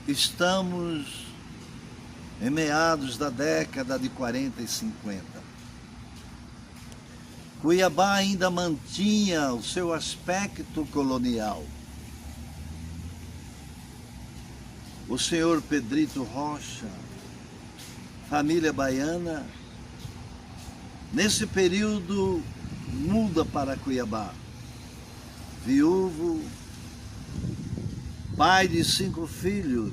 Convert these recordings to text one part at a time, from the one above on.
Estamos em meados da década de 40 e 50. Cuiabá ainda mantinha o seu aspecto colonial. O senhor Pedrito Rocha, família baiana, nesse período muda para Cuiabá. Viúvo, pai de 5 filhos,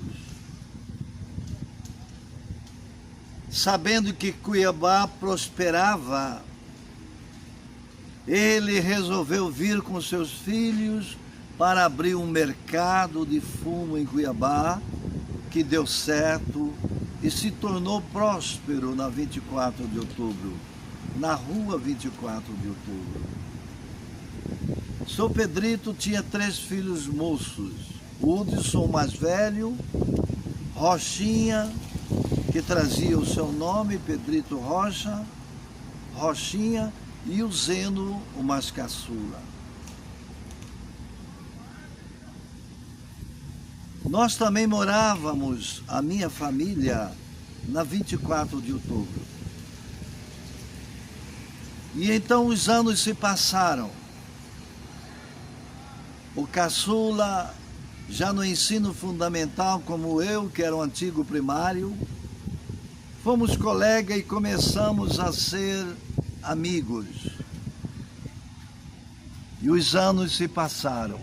sabendo que Cuiabá prosperava, ele resolveu vir com seus filhos para abrir um mercado de fumo em Cuiabá, que deu certo e se tornou próspero na 24 de outubro, na rua 24 de outubro. Seu Pedrito tinha 3 filhos moços: Hudson, o mais velho, Rochinha, que trazia o seu nome, Pedrito Rocha, Rochinha, e o Zeno, o mais caçula. Nós também morávamos, a minha família, na 24 de outubro. E então os anos se passaram. O caçula, já no ensino fundamental, como eu, que era um antigo primário, fomos colegas e começamos a ser amigos. E os anos se passaram.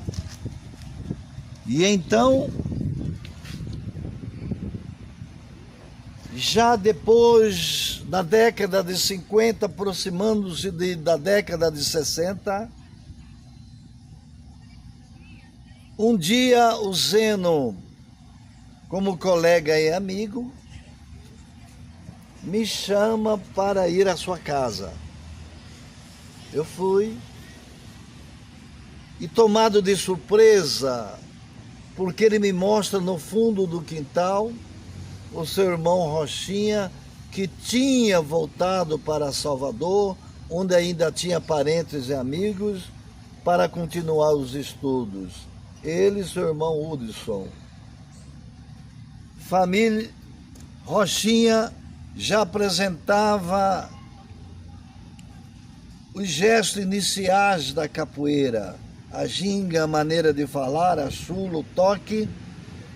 E então, já depois da década de 50, aproximando-se da década de 60, um dia o Zeno, como colega e amigo, me chama para ir à sua casa. Eu fui e, tomado de surpresa, porque ele me mostra no fundo do quintal o seu irmão Rochinha, que tinha voltado para Salvador, onde ainda tinha parentes e amigos, para continuar os estudos. Ele e seu irmão Hudson. Família Rochinha já apresentava os gestos iniciais da capoeira, a ginga, a maneira de falar, a chula, o toque.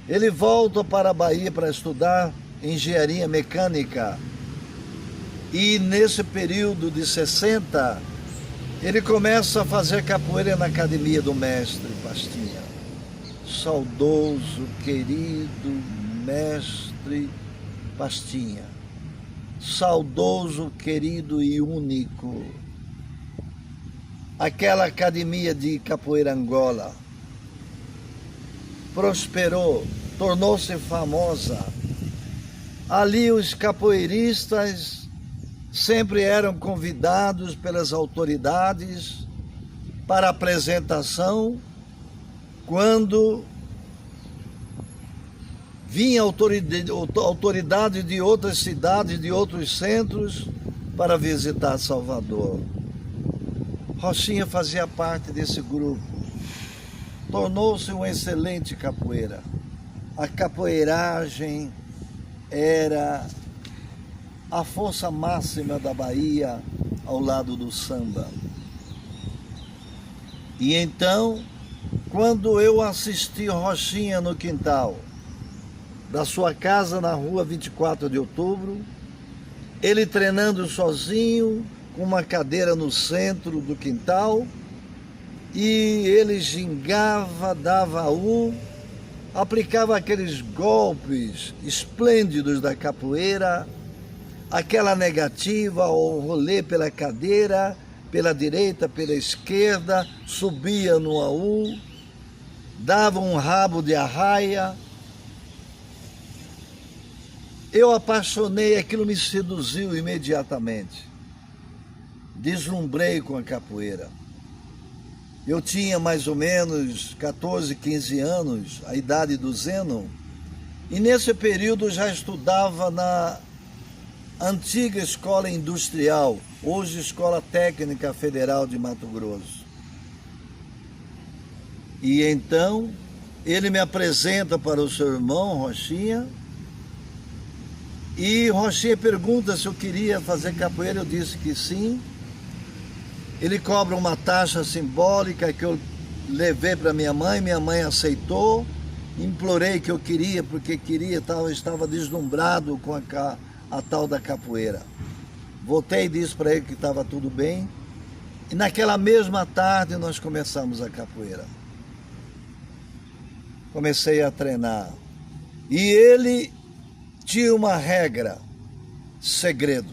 Ele volta para a Bahia para estudar engenharia mecânica. E nesse período de 60, ele começa a fazer capoeira na academia do mestre Pastinha. Saudoso, querido mestre Pastinha. Saudoso, querido e único. Aquela academia de capoeira Angola prosperou, tornou-se famosa. Ali os capoeiristas sempre eram convidados pelas autoridades para apresentação, quando vinha autoridade de outras cidades, de outros centros, para visitar Salvador. Rochinha fazia parte desse grupo. Tornou-se um excelente capoeira. A capoeiragem era a força máxima da Bahia ao lado do samba. E então, quando eu assisti Rochinha no quintal da sua casa na rua 24 de outubro, ele treinando sozinho, com uma cadeira no centro do quintal, e ele gingava, dava aplicava aqueles golpes esplêndidos da capoeira, aquela negativa ao rolê pela cadeira, pela direita, pela esquerda, subia no AU, dava um rabo de arraia. Eu apaixonei, aquilo me seduziu imediatamente. Deslumbrei com a capoeira. Eu tinha mais ou menos 14, 15 anos, a idade do Zeno, e nesse período já estudava na antiga Escola Industrial, hoje Escola Técnica Federal de Mato Grosso. E então Ele me apresenta para o seu irmão, Rochinha, e Rochinha pergunta se eu queria fazer capoeira. Eu disse que sim. Ele cobra uma taxa simbólica que eu levei para minha mãe aceitou. Implorei que eu queria, porque queria, tal, estava deslumbrado com a tal da capoeira. Voltei e disse para ele que estava tudo bem. E naquela mesma tarde nós começamos a capoeira. Comecei a treinar. E ele tinha uma regra, segredo.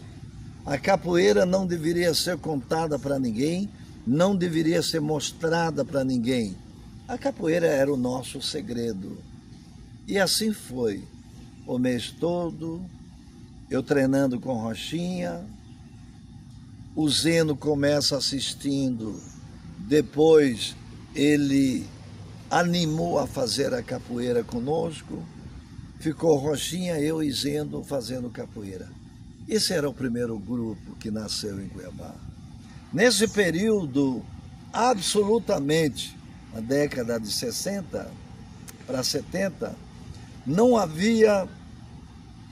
A capoeira não deveria ser contada para ninguém, não deveria ser mostrada para ninguém. A capoeira era o nosso segredo. E assim foi. O mês todo, eu treinando com Rochinha, o Zeno começa assistindo, depois ele animou a fazer a capoeira conosco, ficou Rochinha, eu e Zeno fazendo capoeira. Esse era o primeiro grupo que nasceu em Cuiabá. Nesse período, absolutamente, na década de 60 para 70, não havia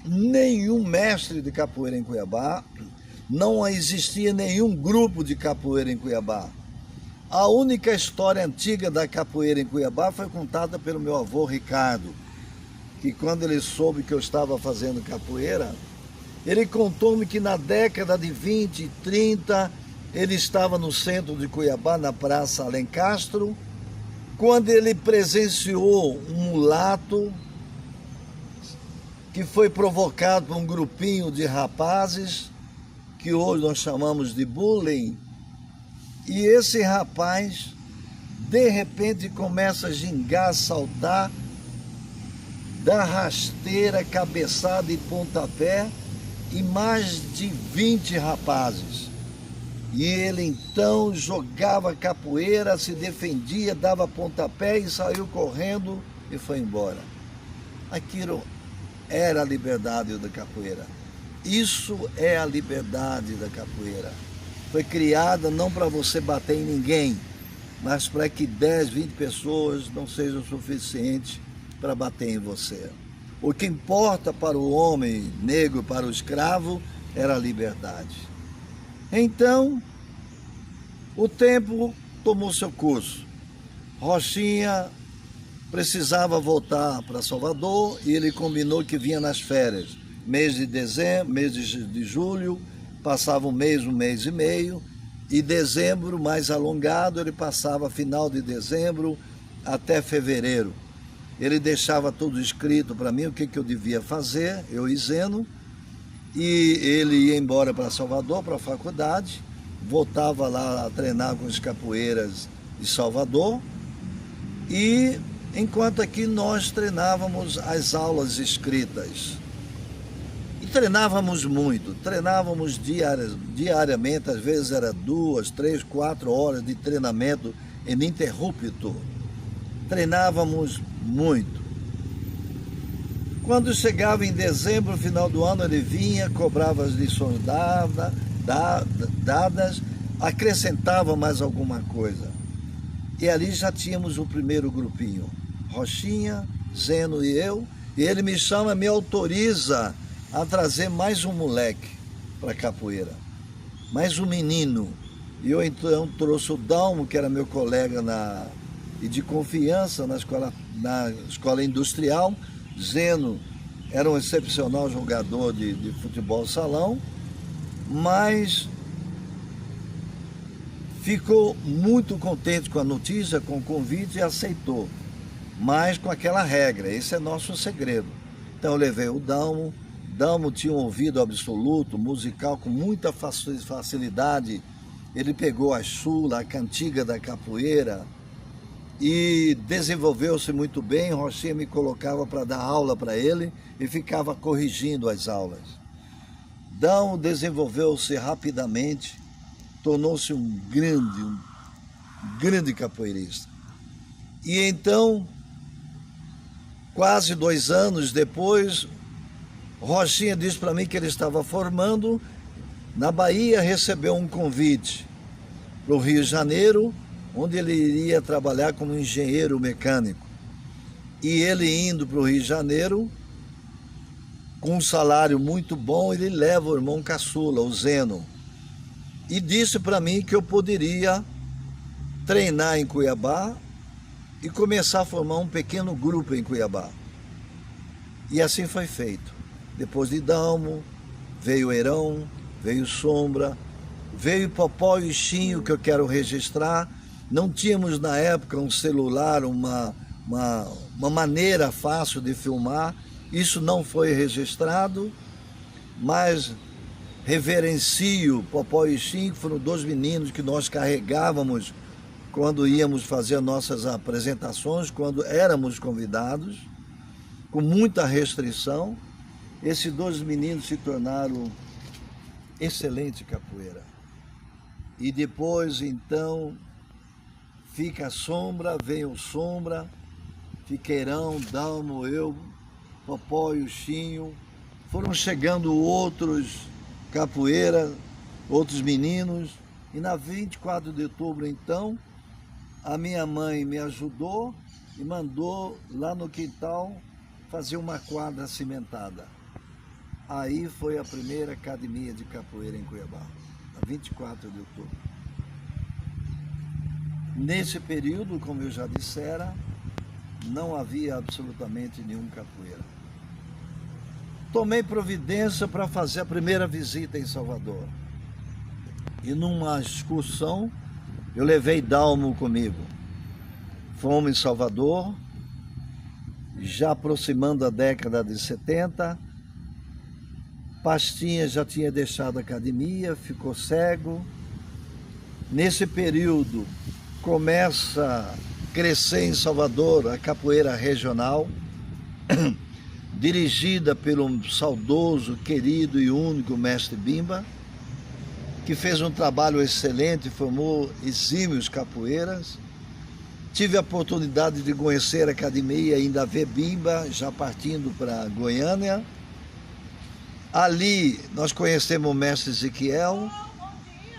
nenhum mestre de capoeira em Cuiabá, não existia nenhum grupo de capoeira em Cuiabá. A única história antiga da capoeira em Cuiabá foi contada pelo meu avô Ricardo, que quando ele soube que eu estava fazendo capoeira, ele contou-me que na década de 20 e 30, ele estava no centro de Cuiabá, na Praça Alencastro, quando ele presenciou um mulato que foi provocado por um grupinho de rapazes, que hoje nós chamamos de bullying, e esse rapaz, de repente, começa a gingar, saltar, dar rasteira, cabeçada e pontapé, e mais de 20 rapazes. E ele então jogava capoeira, se defendia, dava pontapé e saiu correndo e foi embora. Aquilo era a liberdade da capoeira. Isso é a liberdade da capoeira. Foi criada não para você bater em ninguém, mas para que 10, 20 pessoas não sejam o suficiente para bater em você. O que importa para o homem negro, para o escravo, era a liberdade. Então, o tempo tomou seu curso. Rochinha precisava voltar para Salvador e ele combinou que vinha nas férias. Mês de dezembro, mês de julho, passava um mês e meio, e dezembro mais alongado, ele passava final de dezembro até fevereiro. Ele deixava tudo escrito para mim, o que eu devia fazer, eu e Zeno, e ele ia embora para Salvador, para a faculdade, voltava lá a treinar com os capoeiras de Salvador, e enquanto aqui nós treinávamos as aulas escritas. E treinávamos muito, treinávamos diariamente, às vezes era 2, 3, 4 horas de treinamento ininterrupto. Treinávamos muito. Quando chegava em dezembro, final do ano, ele vinha, cobrava as lições dadas, acrescentava mais alguma coisa. E ali já tínhamos o primeiro grupinho, Rochinha, Zeno e eu, e ele me chama, me autoriza a trazer mais um moleque para capoeira, mais um menino. E eu então trouxe o Dalmo, que era meu colega e de confiança na escola industrial. Zeno era um excepcional jogador de futebol salão, mas ficou muito contente com a notícia, com o convite e aceitou, mas com aquela regra, esse é nosso segredo. Então eu levei o Dalmo. Dalmo tinha um ouvido absoluto, musical, com muita facilidade. Ele pegou a chula, a cantiga da capoeira e desenvolveu-se muito bem. Rochinha me colocava para dar aula para ele e ficava corrigindo as aulas. Dalmo desenvolveu-se rapidamente, tornou-se um grande capoeirista. E então, quase 2 anos depois, Rochinha disse para mim que ele estava formando na Bahia, recebeu um convite para o Rio de Janeiro, onde ele iria trabalhar como engenheiro mecânico. E ele indo para o Rio de Janeiro, com um salário muito bom, ele leva o irmão caçula, o Zeno, e disse para mim que eu poderia treinar em Cuiabá e começar a formar um pequeno grupo em Cuiabá. E assim foi feito. Depois de Dalmo, veio Herão, veio Sombra, veio Popó e Xinho, que eu quero registrar. Não tínhamos na época um celular, uma maneira fácil de filmar. Isso não foi registrado, mas reverencio Popó e Xinho, que foram dois meninos que nós carregávamos quando íamos fazer nossas apresentações, quando éramos convidados, com muita restrição. Esses dois meninos se tornaram excelente capoeira. E depois, então, fica a Sombra, vem o Sombra, Fiqueirão, Dalmo, eu, Popó e o Xinho. Foram chegando outros capoeiras, outros meninos. E na 24 de outubro, então, a minha mãe me ajudou e mandou lá no quintal fazer uma quadra cimentada. Aí foi a primeira academia de capoeira em Cuiabá, a 24 de outubro. Nesse período, como eu já dissera, não havia absolutamente nenhum capoeira. Tomei providência para fazer a primeira visita em Salvador. E numa excursão, eu levei Dalmo comigo. Fomos em Salvador, já aproximando a década de 70, Pastinha já tinha deixado a academia, ficou cego. Nesse período começa a crescer em Salvador a capoeira regional, dirigida pelo saudoso, querido e único mestre Bimba, que fez um trabalho excelente, formou exímios capoeiras. Tive a oportunidade de conhecer a academia e ainda ver Bimba, já partindo para Goiânia. Ali nós conhecemos o mestre Ezequiel,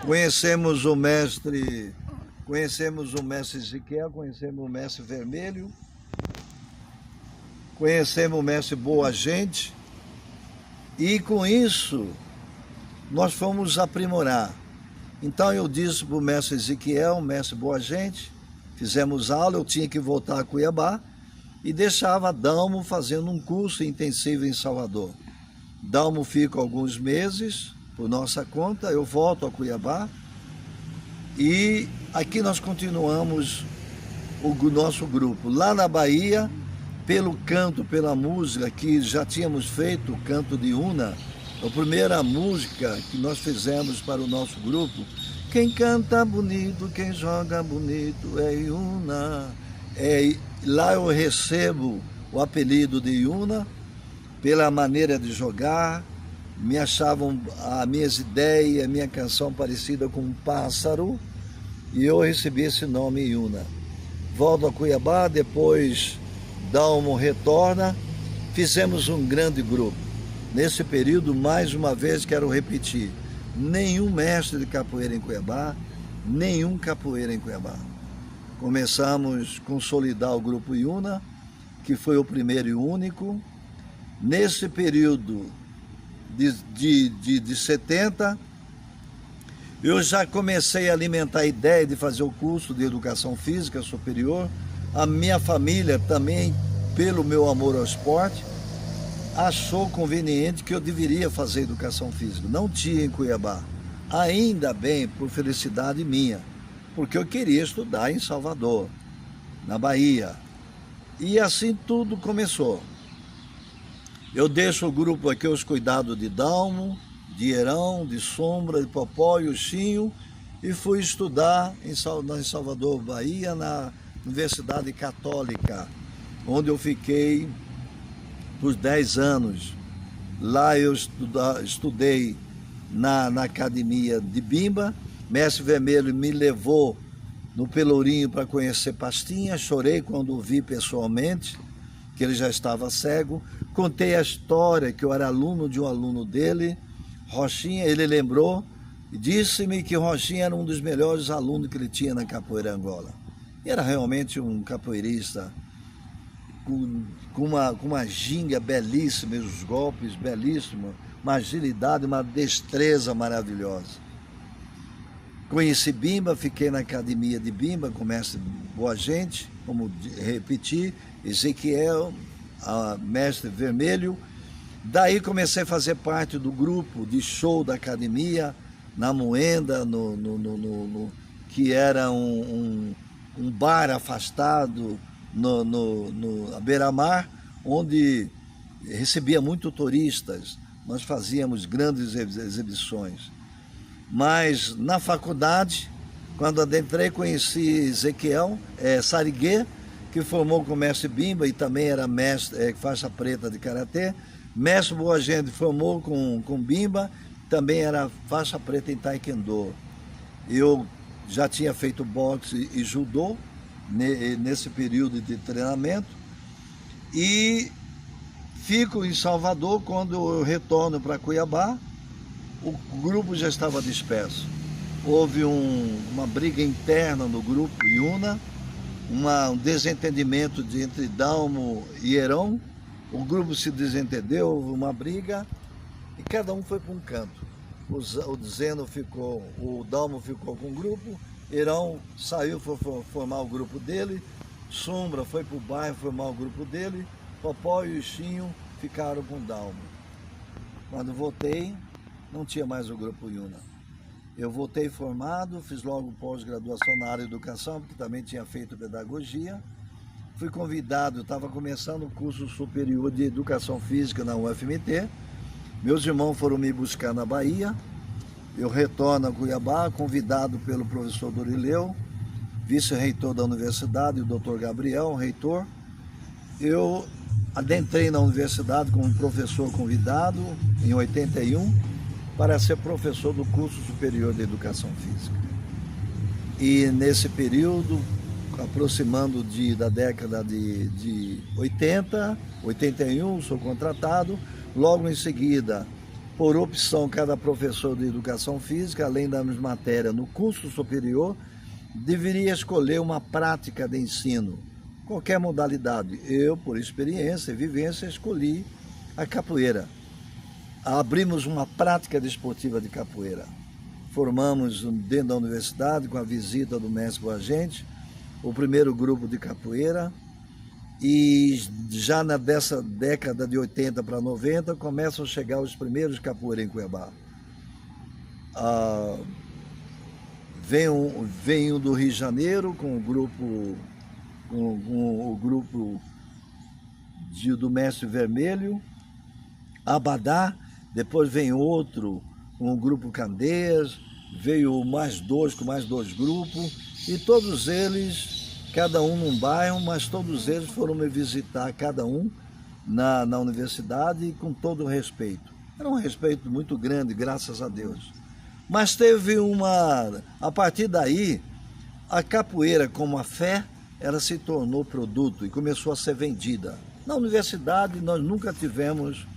conhecemos o mestre Ezequiel, conhecemos o mestre Vermelho, conhecemos o mestre Boa Gente, e com isso nós fomos aprimorar. Então eu disse para o mestre Ezequiel, mestre Boa Gente, fizemos aula, eu tinha que voltar a Cuiabá e deixava Dalmo fazendo um curso intensivo em Salvador. Dalmo fica alguns meses por nossa conta, eu volto a Cuiabá e aqui nós continuamos o nosso grupo. Lá na Bahia, pelo canto, pela música que já tínhamos feito, o canto de Una, a primeira música que nós fizemos para o nosso grupo, quem canta bonito, quem joga bonito é Iuna. Lá eu recebo o apelido de Iuna pela maneira de jogar, me achavam as minhas ideias, a minha canção parecida com um pássaro, e eu recebi esse nome Iuna. Volto a Cuiabá, depois Dalmo retorna, fizemos um grande grupo. Nesse período, mais uma vez, quero repetir, nenhum mestre de capoeira em Cuiabá, nenhum capoeira em Cuiabá. Começamos a consolidar o grupo Iuna, que foi o primeiro e único. Nesse período de 70, eu já comecei a alimentar a ideia de fazer o curso de Educação Física Superior. A minha família também, pelo meu amor ao esporte, achou conveniente que eu deveria fazer Educação Física. Não tinha em Cuiabá. Ainda bem, por felicidade minha, porque eu queria estudar em Salvador, na Bahia. E assim tudo começou. Eu deixo o grupo aqui aos cuidados de Dalmo, de Herão, de Sombra, de Popó e o Xinho, e fui estudar em Salvador, Bahia, na Universidade Católica, onde eu fiquei por 10 anos. Lá eu estudei na academia de Bimba. Mestre Vermelho me levou no Pelourinho para conhecer Pastinha. Chorei quando o vi pessoalmente, que ele já estava cego. Contei a história que eu era aluno de um aluno dele, Rochinha. Ele lembrou e disse-me que Rochinha era um dos melhores alunos que ele tinha na capoeira Angola. E era realmente um capoeirista com uma ginga belíssima, os golpes belíssimos, uma agilidade, uma destreza maravilhosa. Conheci Bimba, fiquei na academia de Bimba, com o mestre Boa Gente, como repeti, Ezequiel, mestre Vermelho. Daí comecei a fazer parte do grupo de show da academia, na Moenda, que era um bar afastado à beira-mar, onde recebia muito turistas. Nós fazíamos grandes exibições. Mas na faculdade, quando adentrei, conheci Ezequiel Sariguê, que formou com o mestre Bimba e também era mestre, faixa preta de karatê. Mestre Boa Gente formou com Bimba, também era faixa preta em taekwondo. Eu já tinha feito boxe e judô nesse período de treinamento e fico em Salvador. Quando eu retorno para Cuiabá, o grupo já estava disperso. Houve uma briga interna no grupo Iuna, um desentendimento entre Dalmo e Heron. O grupo se desentendeu, houve uma briga e cada um foi para um canto. O Zeno ficou, o Dalmo ficou com o grupo, Heron saiu, foi formar o grupo dele, Sombra foi para o bairro formar o grupo dele, Popó e o Xinho ficaram com o Dalmo. Quando voltei, não tinha mais o grupo Iuna. Eu voltei formado, fiz logo pós-graduação na área de educação, porque também tinha feito pedagogia. Fui convidado, estava começando o curso superior de educação física na UFMT. Meus irmãos foram me buscar na Bahia. Eu retorno a Cuiabá, convidado pelo professor Dorileu, vice-reitor da universidade, o doutor Gabriel, reitor. Eu adentrei na universidade como professor convidado em 81 para ser professor do curso superior de educação física. E nesse período, aproximando da década de 80, 81, sou contratado. Logo em seguida, por opção, cada professor de educação física, além das matérias no curso superior, deveria escolher uma prática de ensino, qualquer modalidade. Eu, por experiência e vivência, escolhi a capoeira. Abrimos uma prática desportiva de capoeira. Formamos dentro da universidade, com a visita do mestre Boa Gente, o primeiro grupo de capoeira, e já dessa década de 80 para 90 começam a chegar os primeiros capoeira em Cuiabá. Venho do Rio de Janeiro com o grupo do mestre Vermelho, Abadá, depois vem outro, um grupo Candeias, veio mais dois, com mais dois grupos, e todos eles, cada um num bairro, mas todos eles foram me visitar, cada um na universidade, com todo o respeito. Era um respeito muito grande, graças a Deus. Mas teve a partir daí, a capoeira como a fé, ela se tornou produto e começou a ser vendida. Na universidade nós nunca tivemos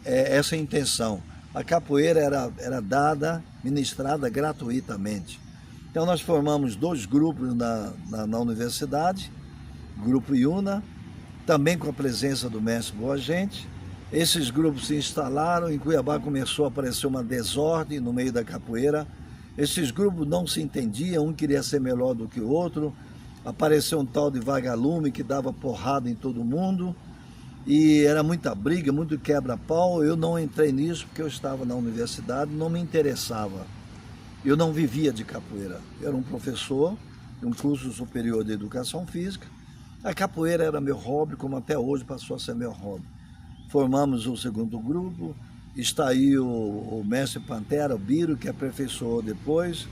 essa intenção. A capoeira era dada, ministrada gratuitamente. Então nós formamos dois grupos na universidade, grupo Iuna, também com a presença do mestre Boa Gente. Esses grupos se instalaram, em Cuiabá começou a aparecer uma desordem no meio da capoeira. Esses grupos não se entendiam, um queria ser melhor do que o outro. Apareceu um tal de vagalume que dava porrada em todo mundo. E era muita briga, muito quebra-pau. Eu não entrei nisso porque eu estava na universidade, não me interessava. Eu não vivia de capoeira. Eu era um professor de um curso superior de educação física. A capoeira era meu hobby, como até hoje passou a ser meu hobby. Formamos o segundo grupo, está aí o mestre Pantera, o Biro, que aperfeiçoou depois,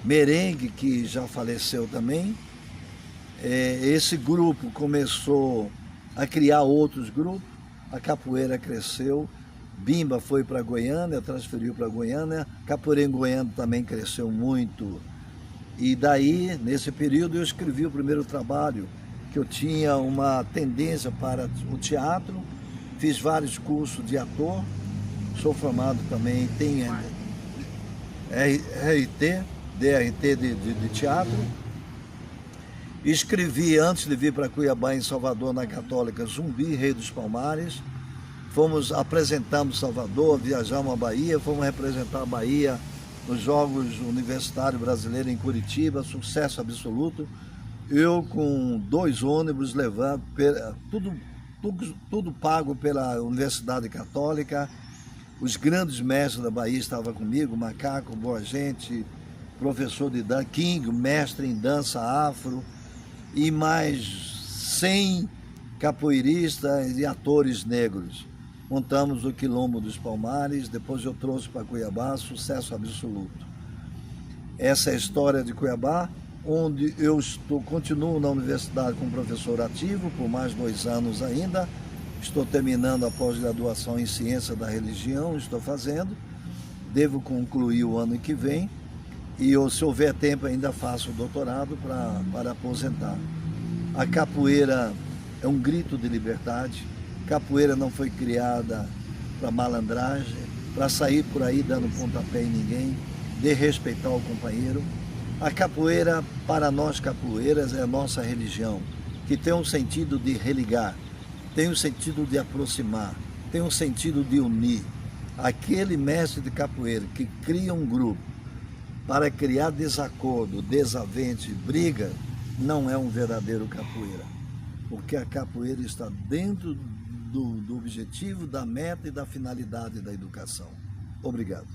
Merengue, que já faleceu também. Esse grupo começou a criar outros grupos, a capoeira cresceu, Bimba foi para Goiânia, transferiu para Goiânia, capoeira em Goiânia também cresceu muito. E daí, nesse período, eu escrevi o primeiro trabalho, que eu tinha uma tendência para o teatro, fiz vários cursos de ator, sou formado também, tenho DRT de teatro, Escrevi antes de vir para Cuiabá, em Salvador, na Católica, Zumbi, Rei dos Palmares. Apresentamos Salvador, viajamos à Bahia, fomos representar a Bahia nos Jogos Universitários Brasileiros em Curitiba, sucesso absoluto. Eu com 2 ônibus levando, tudo pago pela Universidade Católica. Os grandes mestres da Bahia estavam comigo, Macaco, Boa Gente, professor de dança, King, mestre em dança afro, e mais 100 capoeiristas e atores negros. Montamos o Quilombo dos Palmares, depois eu trouxe para Cuiabá, sucesso absoluto. Essa é a história de Cuiabá, onde eu continuo na universidade como professor ativo por mais 2 anos ainda. Estou terminando a pós-graduação em Ciência da Religião, estou fazendo. Devo concluir o ano que vem. E se houver tempo ainda faço o doutorado para aposentar. A capoeira é um grito de liberdade. Capoeira não foi criada para malandragem, para sair por aí dando pontapé em ninguém, de respeitar o companheiro. A capoeira, para nós capoeiras, é a nossa religião, que tem um sentido de religar, tem um sentido de aproximar, tem um sentido de unir. Aquele mestre de capoeira que cria um grupo para criar desacordo, desavente, briga, não é um verdadeiro capoeira. Porque a capoeira está dentro do objetivo, da meta e da finalidade da educação. Obrigado.